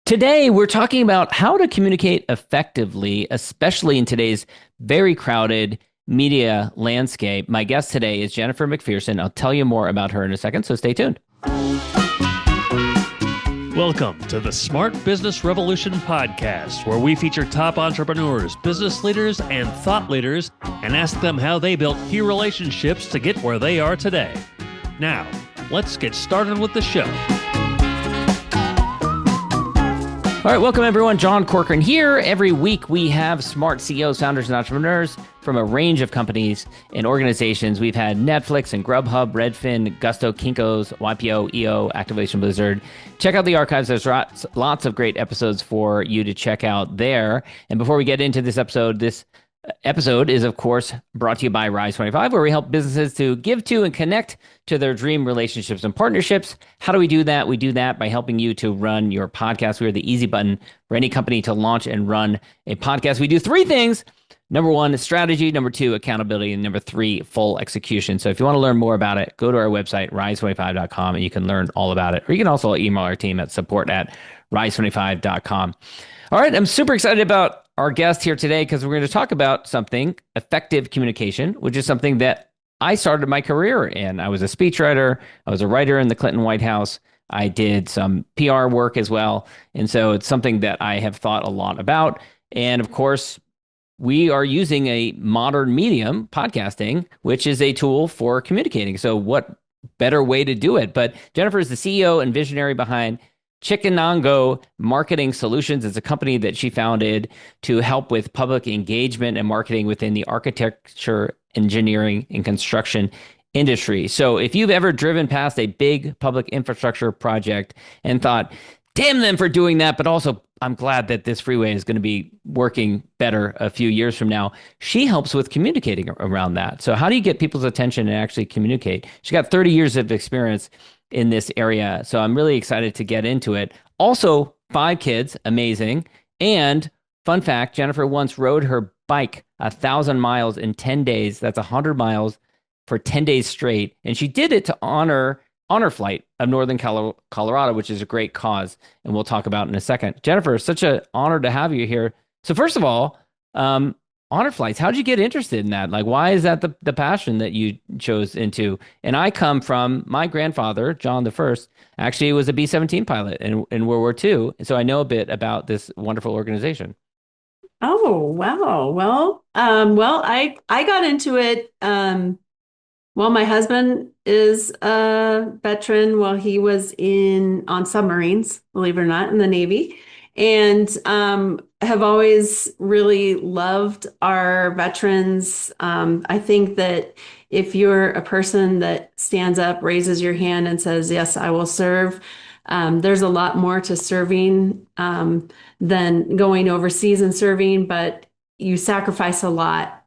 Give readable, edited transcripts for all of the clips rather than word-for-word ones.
Today, we're talking about how to communicate effectively, especially in today's very crowded media landscape. My guest today is Jennifer McPherson. I'll tell you more about her in a second, so stay tuned. Welcome to the Smart Business Revolution podcast, where we feature top entrepreneurs, business leaders, and thought leaders and ask them how they built key relationships to get where they are today. Now, let's get started with the show. All right, welcome everyone. John Corcoran here. Every week we have smart CEOs, founders, and entrepreneurs from a range of companies and organizations. We've had Netflix and Grubhub, Redfin, Gusto, Kinko's, YPO, EO, Activation Blizzard. Check out the archives. There's lots of great episodes for you to check out there. And before we get into this episode is, of course, brought to you by Rise 25, where we help businesses to give to and connect to their dream relationships and partnerships. How do we do that? We do that by helping you to run your podcast. We are the easy button for any company to launch and run a podcast. We do three things. Number one, strategy. Number two, accountability. And number three, full execution. So if you want to learn more about it, go to our website, rise25.com, and you can learn all about it. Or you can also email our team at support@rise25.com. All right, I'm super excited about our guest here today because we're going to talk about something, effective communication, which is something that I started my career in. I was a speechwriter. I was a writer in the Clinton White House. I did some PR work as well. And so it's something that I have thought a lot about. And of course, we are using a modern medium, podcasting, which is a tool for communicating. So what better way to do it? But Jennifer is the CEO and visionary behind Chickenango Marketing Solutions. Is a company that she founded to help with public engagement and marketing within the architecture, engineering, and construction industry. So if you've ever driven past a big public infrastructure project and thought, damn them for doing that, but also I'm glad that this freeway is going to be working better a few years from now, she helps with communicating around that. So how do you get people's attention and actually communicate? She's got 30 years of experience in this area. So I'm really excited to get into it. Also, 5 kids, amazing. And fun fact, Jennifer once rode her bike 1,000 miles in 10 days. That's 100 miles for 10 days straight. And she did it to honor Flight of Northern Colorado, which is a great cause. And we'll talk about in a second. Jennifer, such an honor to have you here. So first of all, honor flights, how did you get interested in that? Like, why is that the passion that you chose into? And I come from my grandfather, John the First, actually was a B-17 pilot in World War II. And so I know a bit about this wonderful organization. Oh, wow. Well, I got into it. Well, my husband is a veteran. Well, he was on submarines, believe it or not, in the Navy, and have always really loved our veterans. I think that if you're a person that stands up, raises your hand, and says, "Yes, I will serve," there's a lot more to serving than going overseas and serving, but you sacrifice a lot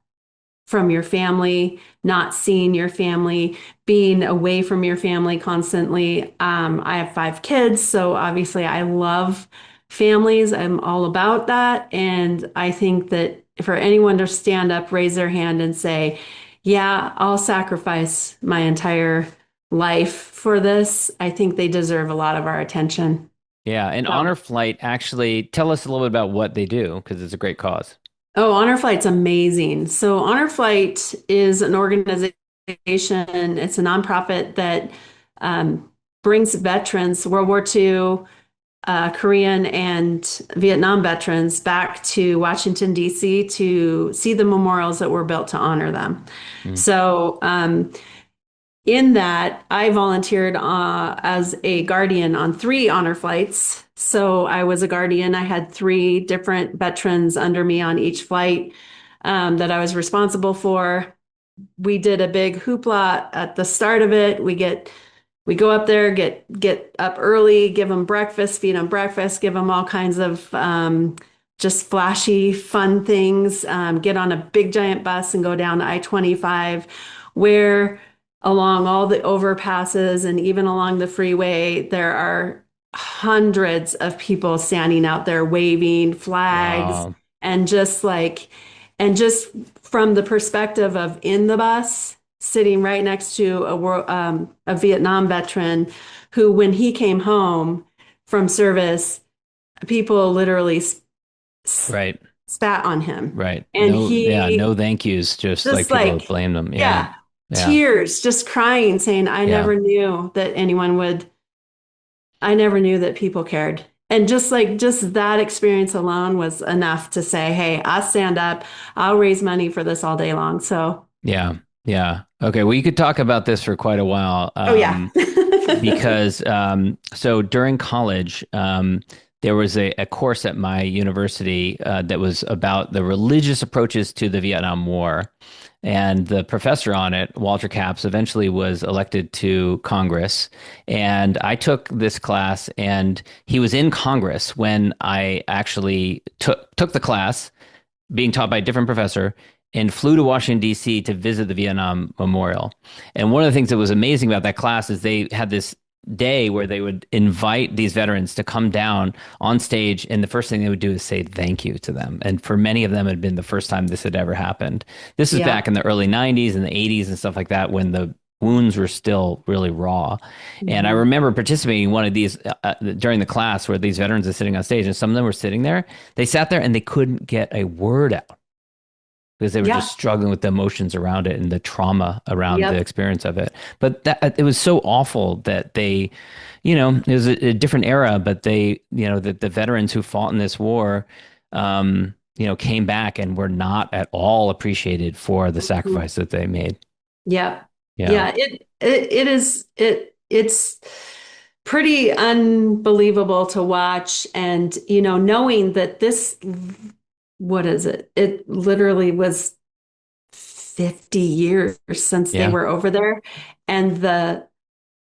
from your family, not seeing your family, being away from your family constantly. I have 5 kids, so obviously I love families. I'm all about that. And I think that for anyone to stand up, raise their hand and say, yeah, I'll sacrifice my entire life for this, I think they deserve a lot of our attention. Yeah, and So, Honor Flight, actually, tell us a little bit about what they do, because it's a great cause. oh, Honor Flight's amazing. So Honor Flight is an organization. It's a nonprofit that brings veterans, World War II, Korean and Vietnam veterans back to Washington, D.C. to see the memorials that were built to honor them. Mm. So in that, I volunteered as a guardian on 3 honor flights. So I was a guardian. I had 3 different veterans under me on each flight that I was responsible for. We did a big hoopla at the start of it. We go up there, get up early, give them breakfast, feed them breakfast, give them all kinds of just flashy, fun things. Get on a big giant bus and go down to I-25, where along all the overpasses and even along the freeway, there are hundreds of people standing out there waving flags. Wow. And just from the perspective of in the bus, sitting right next to a Vietnam veteran who, when he came home from service, people literally Right. spat on him. Right. And No, yeah, he no thank yous. Just like just people like, blamed them. Yeah. yeah, Yeah. tears, just crying, saying, Yeah. I never knew that people cared. And just that experience alone was enough to say, hey, I'll stand up, I'll raise money for this all day long. So, Yeah. Yeah. Okay. Well, you could talk about this for quite a while. oh yeah. Because so during college, there was a course at my university that was about the religious approaches to the Vietnam War. And the professor on it, Walter Capps, eventually was elected to Congress. And I took this class, and he was in Congress when I actually took the class being taught by a different professor and flew to Washington, D.C. to visit the Vietnam Memorial. And one of the things that was amazing about that class is they had this day where they would invite these veterans to come down on stage. And the first thing they would do is say thank you to them. And for many of them, it had been the first time this had ever happened. This is Yeah. back in the early 90s and the 80s and stuff like that when the wounds were still really raw. And I Mhm. remember participating in one of these during the class where these veterans are sitting on stage and some of them were sitting there. They sat there and they couldn't get a word out because they were Yeah. just struggling with the emotions around it and the trauma around the Yep. experience of it. But that it was so awful that they, it was a different era, but they, that the veterans who fought in this war, came back and were not at all appreciated for the Mhm. sacrifice that they made. Yeah. Yeah. Yeah. It's pretty unbelievable to watch. And, knowing that what is it? It literally was 50 years since they Yeah. were over there. And the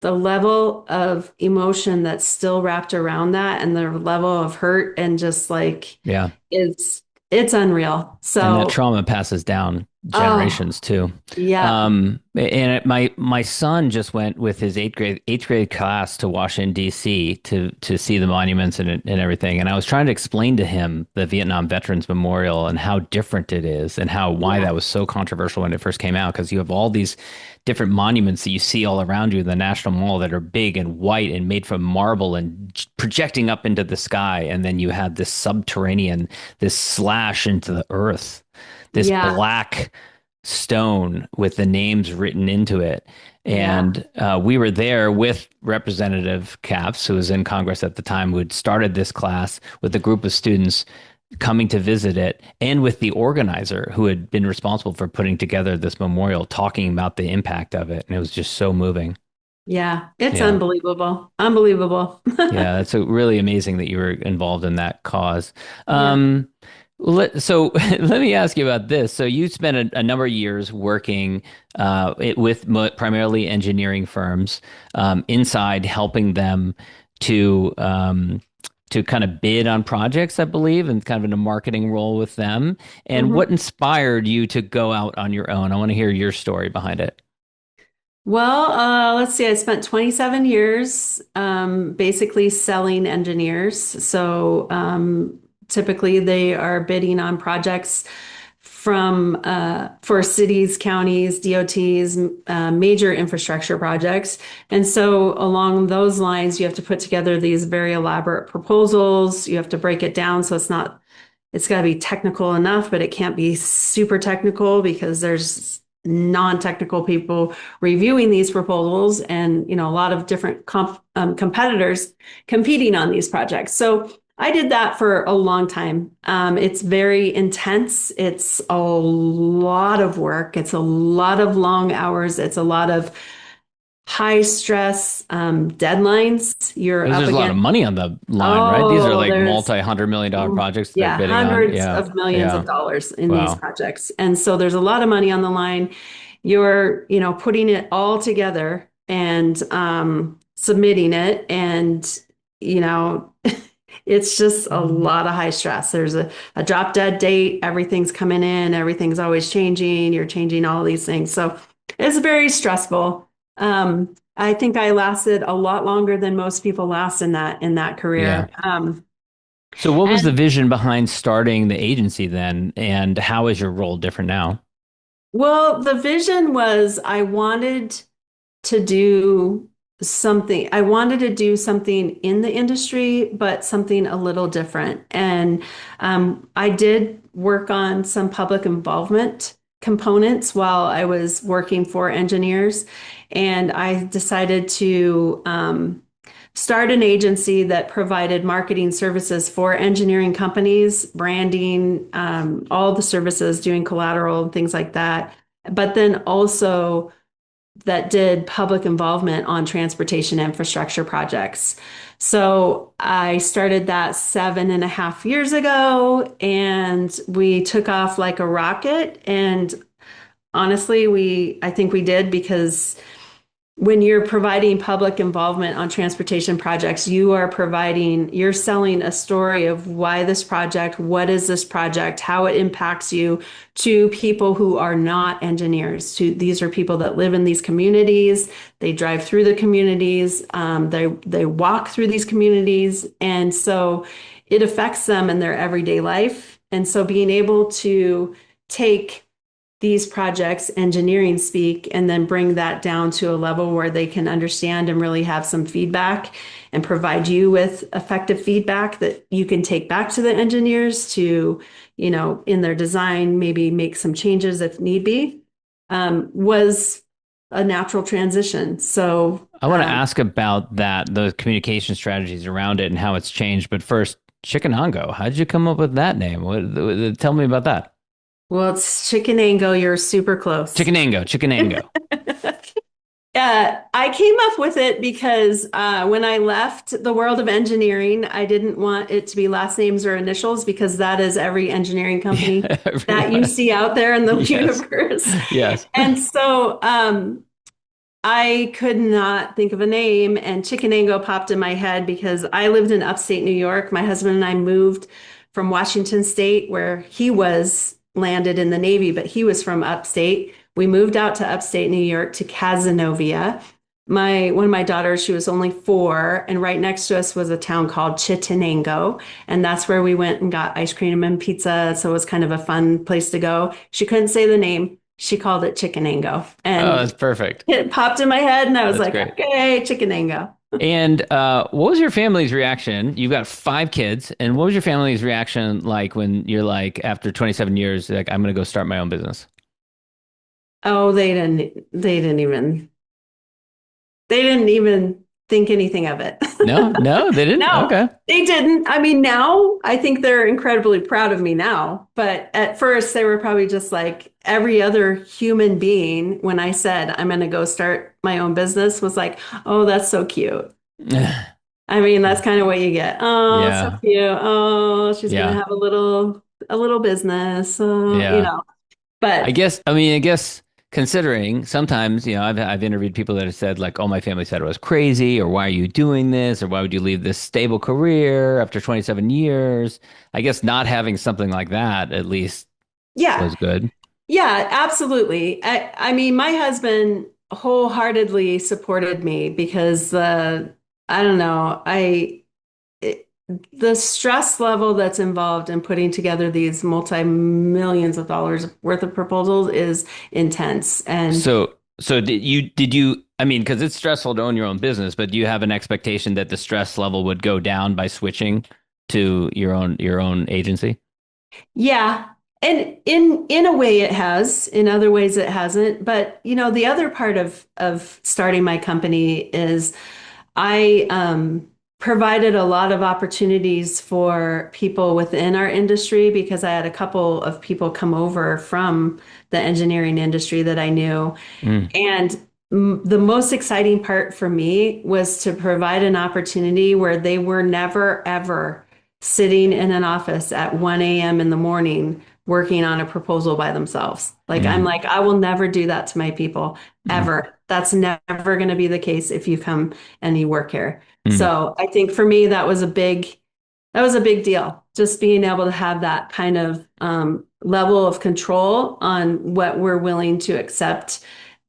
level of emotion that's still wrapped around that and the level of hurt and just like Yeah. it's it's unreal. And that So, trauma passes down oh, generations too. yeah. My son just went with his eighth grade class to Washington D.C. to see the monuments and everything. And I was trying to explain to him the Vietnam Veterans Memorial and how different it is and why Yeah. that was so controversial when it first came out. Because you have all these different monuments that you see all around you in the National Mall that are big and white and made from marble and projecting up into the sky, and then you have this subterranean, this slash into the earth, this Yeah. black stone with the names written into it. Yeah. And we were there with Representative Capps, who was in Congress at the time, who had started this class with a group of students coming to visit it, and with the organizer who had been responsible for putting together this memorial, talking about the impact of it. And it was just so moving. Yeah. It's Yeah. unbelievable. Unbelievable. Yeah, it's really amazing that you were involved in that cause. Yeah. So let me ask you about this. So you spent a number of years working with primarily engineering firms inside, helping them to to kind of bid on projects, I believe, and kind of in a marketing role with them. And what Mhm. inspired you to go out on your own? I want to hear your story behind it. Well, let's see. I spent 27 years basically selling engineers. So typically they are bidding on projects from for cities, counties, DOTs, major infrastructure projects. And so along those lines, you have to put together these very elaborate proposals. You have to break it down so it's got to be technical enough, but it can't be super technical because there's non-technical people reviewing these proposals and a lot of different competitors competing on these projects. So I did that for a long time. It's very intense. It's a lot of work. It's a lot of long hours. It's a lot of high stress deadlines. You're Because up there's a lot of against, money on the line, right? These are oh, like there's multi-$100 million projects they're yeah, bidding on. hundreds Yeah. of millions of Yeah. dollars in these Wow. projects. And so there's a lot of money on the line. You're, putting it all together and submitting it. And, you know, it's just a lot of high stress. There's a drop dead date. Everything's coming in. Everything's always changing. You're changing all these things. So it's very stressful. I think I lasted a lot longer than most people last in that Yeah. career. So what was the And vision behind starting the agency then, and how is your role different now? well, the vision was I wanted to do. something, I wanted to do something in the industry, but something a little different. And I did work on some public involvement components while I was working for engineers. And I decided to start an agency that provided marketing services for engineering companies, branding, all the services, doing collateral and things like that. But then also that did public involvement on transportation infrastructure projects. So I started that 7.5 years ago, and we took off like a rocket. And honestly, I think we did because when you're providing public involvement on transportation projects, you're selling a story of why this project, what is this project, how it impacts you to people who are not engineers. These are people that live in these communities. They drive through the communities. They walk through these communities. And so it affects them in their everyday life. And so being able to take these projects, engineering speak, and then bring that down to a level where they can understand and really have some feedback and provide you with effective feedback that you can take back to the engineers to, in their design, maybe make some changes if need be, was a natural transition. So I want to ask about that, those communication strategies around it and how it's changed. But first, Chickenango, how did you come up with that name? Tell me about that. well, it's Chickenango. You're super close. Chickenango, Chickenango. I came up with it because when I left the world of engineering, I didn't want it to be last names or initials because that is every engineering company that you see out there in the Yes. universe. Yes. And so I could not think of a name, and Chickenango popped in my head because I lived in upstate New York. My husband and I moved from Washington State, where he was landed in the Navy, but he was from upstate. We moved out to upstate New York to Cazenovia. One of my daughters, she was only 4, and right next to us was a town called Chittenango, and that's where we went and got ice cream and pizza. So it was kind of a fun place to go. She couldn't say the name. She called it Chickenango, Oh, and that's perfect. it popped in my head, and I was That's like, great. okay, Chickenango. And what was your family's reaction? You've got 5 kids, and what was your family's reaction like when you're like, after 27 years, like, I'm going to go start my own business? Oh, they didn't even think anything of it. No, no, they didn't. No, Okay. they didn't. I mean, now I think they're incredibly proud of me now. But at first, they were probably just like every other human being when I said I'm going to go start my own business was like, oh, that's so cute. I mean, that's kind of what you get. Oh, so Yeah, cute. Oh, she's going to yeah, have a little business. yeah. But I guess considering sometimes, I've interviewed people that have said like, oh, my family said it was crazy, or why are you doing this, or why would you leave this stable career after 27 years? I guess not having something like that at least yeah, was good. yeah, absolutely. I mean, my husband wholeheartedly supported me because I don't know, it, the stress level that's involved in putting together these multi-millions of dollars worth of proposals is intense. And So did you, I mean, because it's stressful to own your own business, but do you have an expectation that the stress level would go down by switching to your own agency? yeah, and in a way it has, in other ways it hasn't. But the other part of starting my company is I provided a lot of opportunities for people within our industry because I had a couple of people come over from the engineering industry that I knew. Mm, And the most exciting part for me was to provide an opportunity where they were never, ever sitting in an office at 1 a.m. in the morning working on a proposal by themselves. Like, I'm mm, like, I will never do that to my people, mm, ever. That's never going to be the case if you come and you work here. mm. So I think for me, that was a big deal. Just being able to have that kind of level of control on what we're willing to accept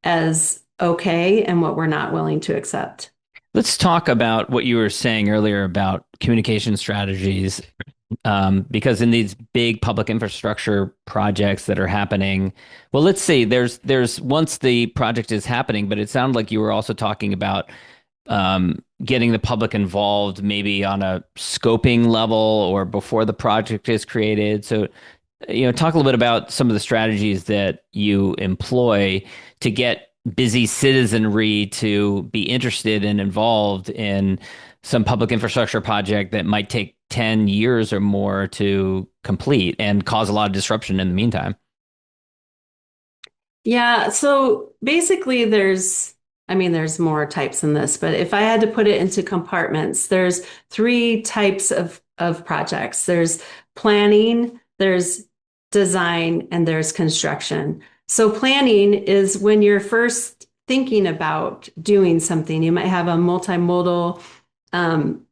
as okay and what we're not willing to accept. Let's talk about what you were saying earlier about communication strategies, because in these big public infrastructure projects that are happening, well, let's see, there's once the project is happening, but it sounded like you were also talking about getting the public involved, maybe on a scoping level or before the project is created. So, talk a little bit about some of the strategies that you employ to get busy citizenry to be interested and involved in some public infrastructure project that might take 10 years or more to complete and cause a lot of disruption in the meantime. Yeah, so basically there's more types in this, but if I had to put it into compartments, there's three types of projects. There's planning, there's design, and there's construction. So planning is when you're first thinking about doing something. You might have a multimodal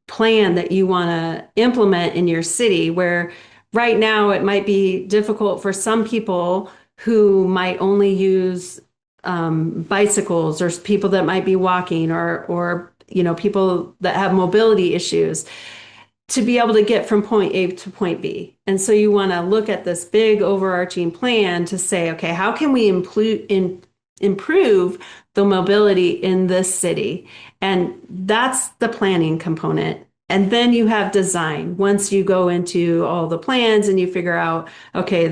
plan that you want to implement in your city, where right now it might be difficult for some people who might only use bicycles, or people that might be walking, or people that have mobility issues, to be able to get from point A to point B. And so you want to look at this big overarching plan to say, okay, how can we improve the mobility in this city? And that's the planning component. And then you have design. Once you go into all the plans and you figure out, okay,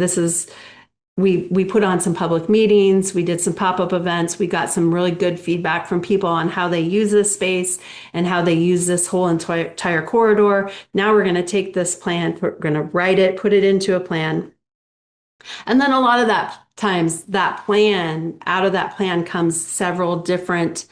we put on some public meetings, we did some pop-up events, we got some really good feedback from people on how they use this space and how they use this whole entire corridor. Now we're going to take this plan, we're going to write it, put it into a plan. And then a lot of that times out of that plan comes several different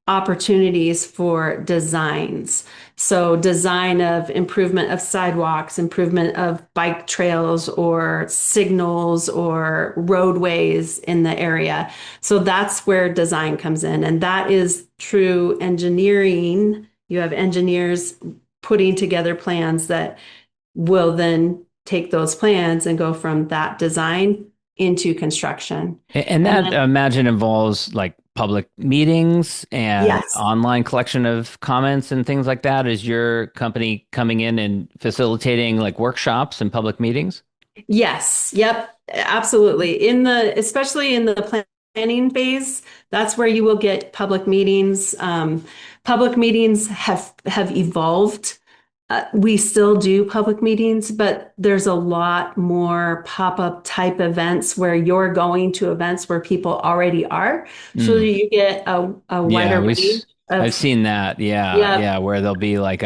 opportunities for designs. So design of improvement of sidewalks, improvement of bike trails or signals or roadways in the area. So that's where design comes in. And that is true engineering. You have engineers putting together plans that will then take those plans and go from that design into construction. And that, then, imagine, involves like public meetings and yes. online collection of comments and things like that. Is your company coming in and facilitating like workshops and public meetings? Yes. Yep. Absolutely. Especially in the planning phase, that's where you will get public meetings. Public meetings have evolved. We still do public meetings, but there's a lot more pop-up type events where you're going to events where people already are. So Mm. you get a Yeah, wider range I've of, seen that. Yeah, yeah, yeah, where there'll be like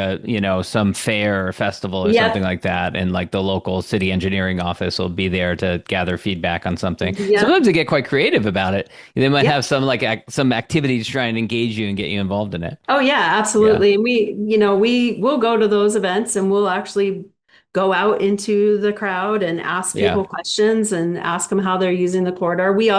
some fair or festival or something yep, like that, and like the local city engineering office will be there to gather feedback on something. yep, Sometimes they get quite creative about it. They might yep. have some some activities to try and engage you and get you involved in it. Oh yeah, Yeah, absolutely. And we will go to those events and we'll actually go out into the crowd and ask yeah. people questions and ask them how they're using the corridor. We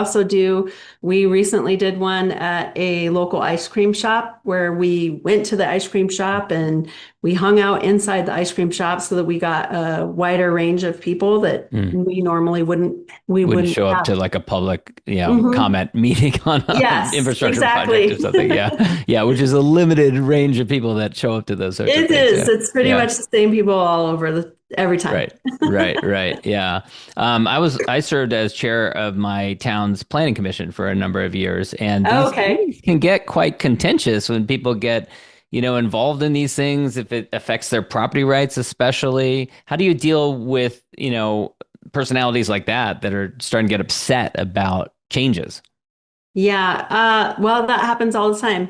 recently did one at a local ice cream shop where we went to the ice cream shop and we hung out inside the ice cream shop so that we got a wider range of people that Mm. we normally we Wouldn't wouldn't show up have. to like a public, Mhm. comment meeting on an Yes, infrastructure project or exactly. something. Yeah, yeah, which is a limited range of people that show up to those sorts of It things. is. Yeah, It's pretty yeah. much the same people all over every time. Right, right, right. Yeah. I served as chair of my town's planning commission for a number of years, and Oh, these okay. meetings can get quite contentious when people get, involved in these things, if it affects their property rights, especially. How do you deal with, personalities like that are starting to get upset about changes? Yeah. Well, that happens all the time.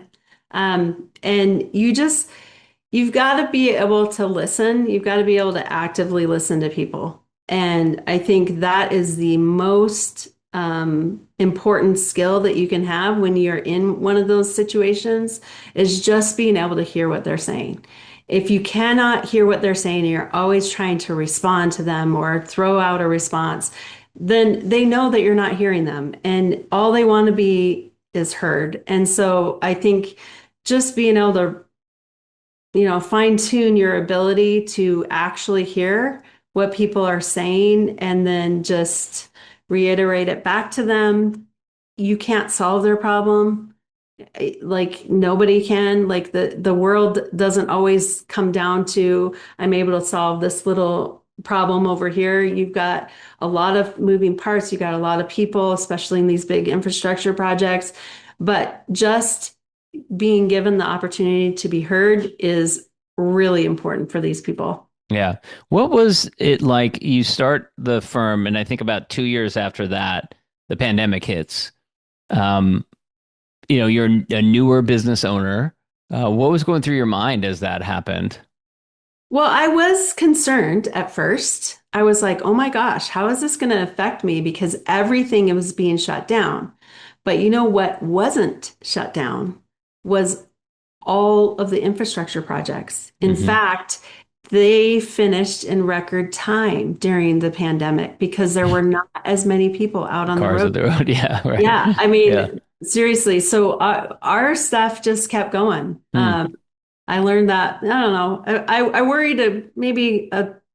And you've got to be able to listen. You've got to be able to actively listen to people. And I think that is the most important skill that you can have when you're in one of those situations, is just being able to hear what they're saying. If you cannot hear what they're saying, and you're always trying to respond to them or throw out a response, then they know that you're not hearing them and all they want to be is heard. And so I think just being able to, fine tune your ability to actually hear what people are saying and then just reiterate it back to them. You can't solve their problem. Like nobody can. Like the world doesn't always come down to, I'm able to solve this little problem over here. You've got a lot of moving parts. You got a lot of people, especially in these big infrastructure projects. But just being given the opportunity to be heard is really important for these people. Yeah. What was it like? You start the firm, and I think about 2 years after that, the pandemic hits. Um, you're a newer business owner. What was going through your mind as that happened? Well, I was concerned at first. I was like, oh my gosh, how is this going to affect me? Because everything was being shut down. But you know what wasn't shut down was all of the infrastructure projects. In Hmm. fact, they finished in record time during the pandemic because there were not as many people out on the Cars of road. the road. Yeah. Right. Yeah, I Yeah. mean, seriously. So our stuff just kept going. Hmm. I learned that, I don't know, I worried maybe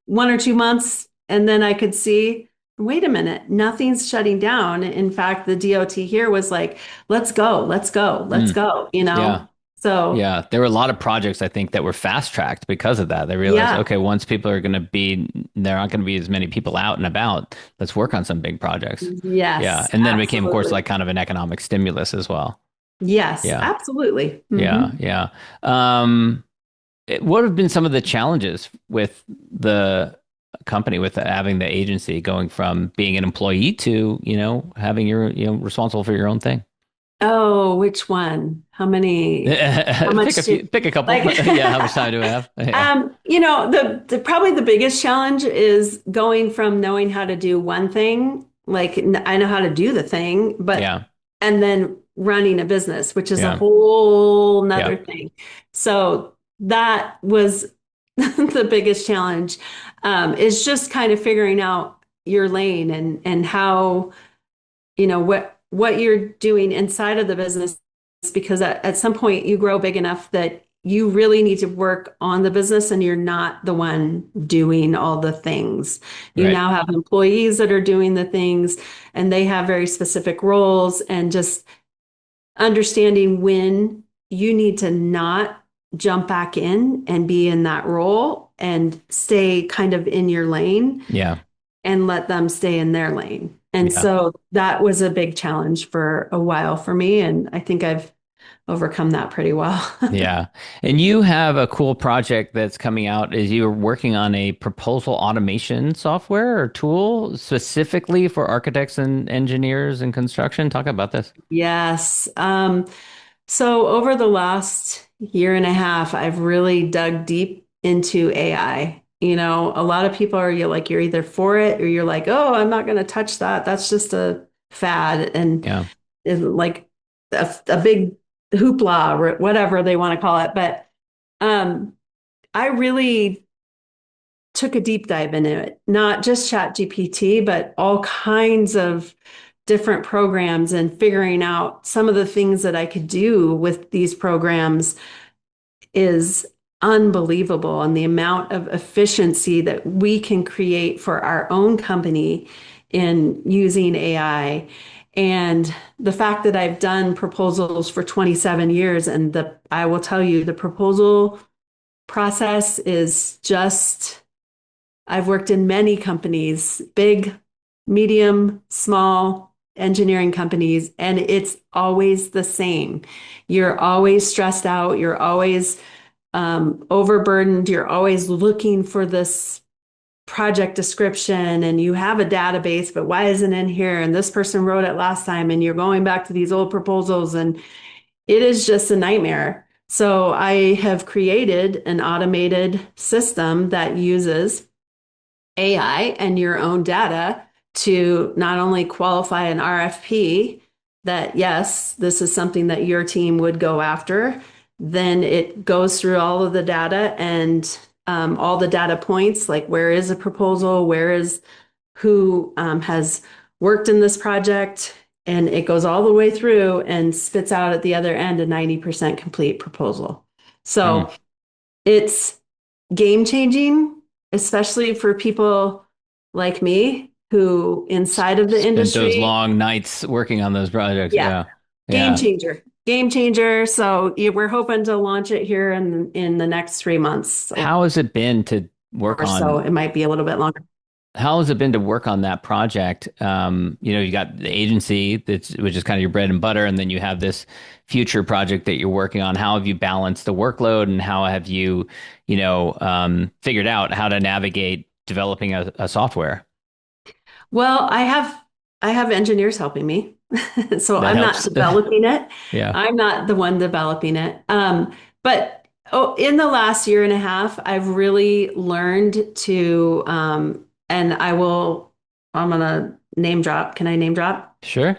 1 or 2 months, and then I could see, wait a minute, nothing's shutting down. In fact, the DOT here was like, let's go, let's go, let's Hmm. go, you Yeah. know? So, Yeah. There were a lot of projects, I think, that were fast tracked because of that. They realized, yeah, okay, once people are going to be, there aren't going to be as many people out and about. Let's work on some big projects. Yeah. yes, And then it became, of course, absolutely. like kind of an economic stimulus as well. Yes, Yeah. absolutely. Yeah. Hmm. Yeah. Um, what have been some of the challenges with the company, with having the agency going from being an employee to, having your, responsible for your own thing? Oh, which one? How much Pick a couple. like, Yeah. How much time do we have? Yeah. the probably the biggest challenge is going from knowing how to do one thing, like I know how to do the thing, but Yeah. and then running a business, which is a Yeah. whole nother Yep. thing. So that was the biggest challenge, is just kind of figuring out your lane and how, what you're doing inside of the business, because at some point you grow big enough that you really need to work on the business and you're not the one doing all the things. You Right. now have employees that are doing the things, and they have very specific roles, and just understanding when you need to not jump back in and be in that role and stay kind of in your lane Yeah. and let them stay in their lane. And Yeah. so that was a big challenge for a while for me. And I think I've overcome that pretty well. Yeah. And you have a cool project that's coming out. Is you're working on a proposal automation software or tool specifically for architects and engineers and construction? Talk about this. Yes. So over the last year and a half, I've really dug deep into AI. A lot of people are, you're either for it or you're like, oh, I'm not going to touch that. That's just a fad. And Yeah. like a big hoopla or whatever they want to call it. But um, I really took a deep dive into it, not just Chat GPT, but all kinds of different programs, and figuring out some of the things that I could do with these programs is unbelievable. And the amount of efficiency that we can create for our own company in using AI. And the fact that I've done proposals for 27 years, and I will tell you, the proposal process is just, I've worked in many companies, big, medium, small engineering companies, and it's always the same. You're always stressed out. You're always overburdened. You're always looking for this project description, and you have a database, but why isn't it in here? And this person wrote it last time, and you're going back to these old proposals, and it is just a nightmare. So I have created an automated system that uses AI and your own data to not only qualify an RFP that, yes, this is something that your team would go after, then it goes through all of the data and all the data points, like where is a proposal, where is who has worked in this project, and it goes all the way through and spits out at the other end a 90% complete proposal. Mm. So it's game changing, especially for people like me who inside of the Spent those industry. long nights working on those projects. Yeah, Yeah. game Yeah. changer, game changer. So yeah, we're hoping to launch it here in the next 3 months How has it been to work or so. on? It might be a little bit longer. How has it been to work on that project? You got the agency which is kind of your bread and butter, and then you have this future project that you're working on. How have you balanced the workload, and how have you, figured out how to navigate developing a software? Well, I have engineers helping me. So That I'm not helps. developing it. Yeah. I'm not the one developing it. But in the last year and a half, I've really learned to, and I'm gonna name drop. Can I name drop? Sure.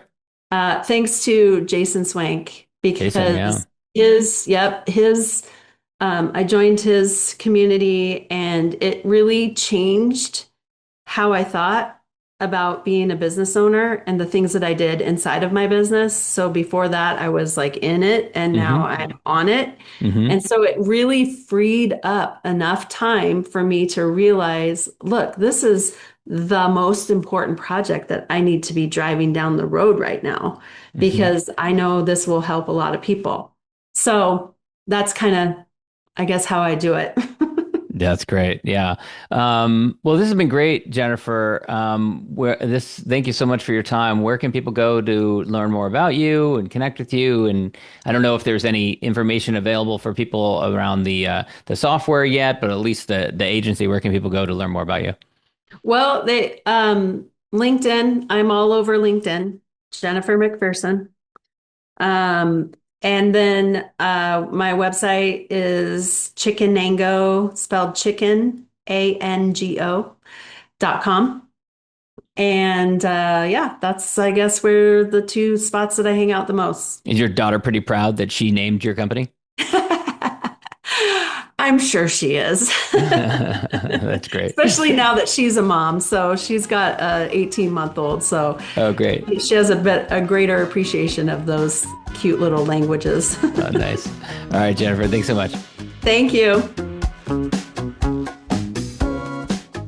Thanks to Jason Swank, Jason, yeah. because I joined his community and it really changed how I thought about being a business owner and the things that I did inside of my business. So before that, I was like in it, and now Mm-hmm. I'm on it. Mm-hmm. And so it really freed up enough time for me to realize, look, this is the most important project that I need to be driving down the road right now, Mm-hmm. because I know this will help a lot of people. So that's kind of, I guess, how I do it. That's great. Yeah. Well, this has been great, Jennifer. Thank you so much for your time. Where can people go to learn more about you and connect with you? And I don't know if there's any information available for people around the software yet, but at least the agency. Where can people go to learn more about you? Well, LinkedIn, I'm all over LinkedIn, Jennifer McPherson. And then my website is Chickenango, spelled chicken, ANGO.com. And yeah, that's, I guess, where the two spots that I hang out the most. Is your daughter pretty proud that she named your company? I'm sure she is. That's great. Especially now that she's a mom. So she's got a 18-month-old. So Oh, great. she has a greater appreciation of those cute little languages. Oh, nice. All right, Jennifer, thanks so much. Thank you.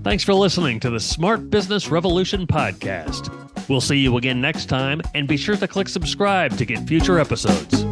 Thanks for listening to the Smart Business Revolution podcast. We'll see you again next time, and be sure to click subscribe to get future episodes.